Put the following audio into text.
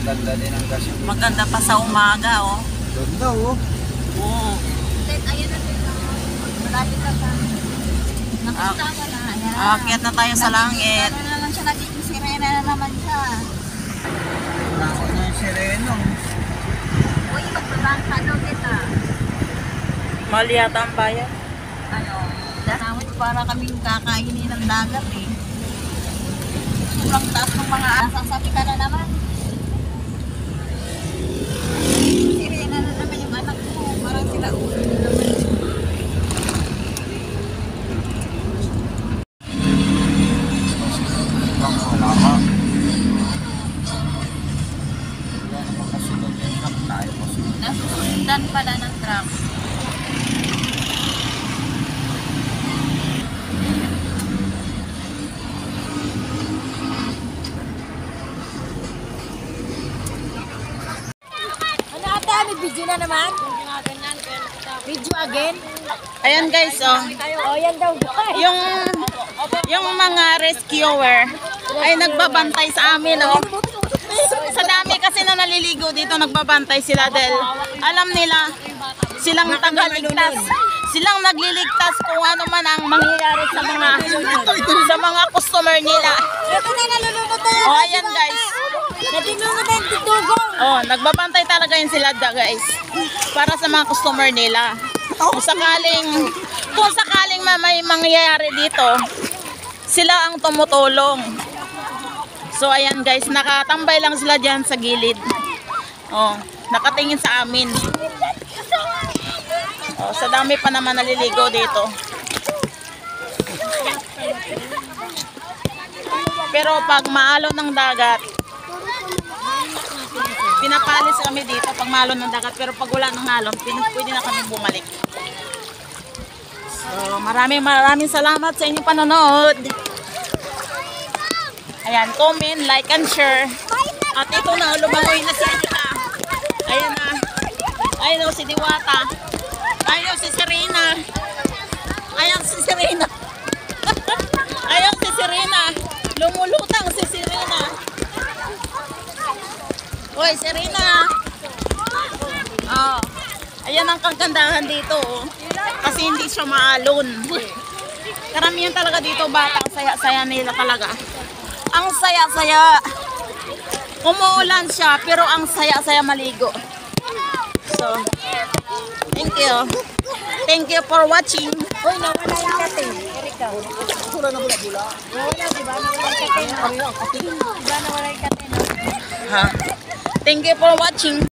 Ganda din ang gas. Maganda pa sa umaga, oh. Ganda, oh. Oo. Ayun na din. Malapit na pa. Nakita ka na. Ayan. Aakyat na tayo sa langit. Ano na lang siya, nagiging sirena na naman siya. Ako na yung sireno. Uy, magbabang ka daw kita. Mali yata ang bayan. Ano, danawin para kaming kakainin ng dagat eh. Sobrang taas ng mga nasasabi ka na naman. Sirena na naman yung anak ko. Parang sila ulo na naman. Wala ka. Wala naman kasunod yung truck. Tayo kasunod. Nasusundan pala ng truck. Ano ate, may video na naman? Video again? Ayan guys, oh. Oh, yan daw. Yung mga rescuer ay nagbabantay sa amin, oh. Sa dami kasi na naliligo dito, nagbabantay sila dahil alam nila silang tagaligtas. Silang nagliligtas kung ano man ang mangyayari sa mga customer nila. Ito na, nalulunod na yan. Oh, ayan guys. Natinunod na yung tutugong. Oh, nagbabantay talaga yun sila guys. Para sa mga customer nila. Kung sakaling may mangyayari dito, sila ang tumutulong. So ayan guys, nakatambay lang sila diyan sa gilid. Oh, nakatingin sa amin. Oh, sa dami pa naman naliligo dito. Pero pag maalon ng dagat, pinapalis kami dito pag maalon ng dagat. Pero pag wala ng alon, pwede na kami bumalik. So maraming salamat sa inyong panonood. Ayan, comment, like, and share. At ito na, lumangoy na si Erika. Ayan na. Ayan o, si Diwata. Ayan si Serena. Ayan si Serena. Ayan si Serena. Lumulutang si Serena. Hoy, Serena. Oh. Ayan ang kagandahan dito. Oh. Kasi hindi siya maalon. Karamihan talaga dito, bata, ang saya-saya nila talaga. Ang saya-saya. Umuulan siya, pero ang saya-saya maligo. So, thank you. Thank you for watching. Uy, nawala yung kate. Erika. Wala na bula-bula. Nawala, diba? Nawala yung kate. Diba nawala yung kate? Ha? Thank you for watching.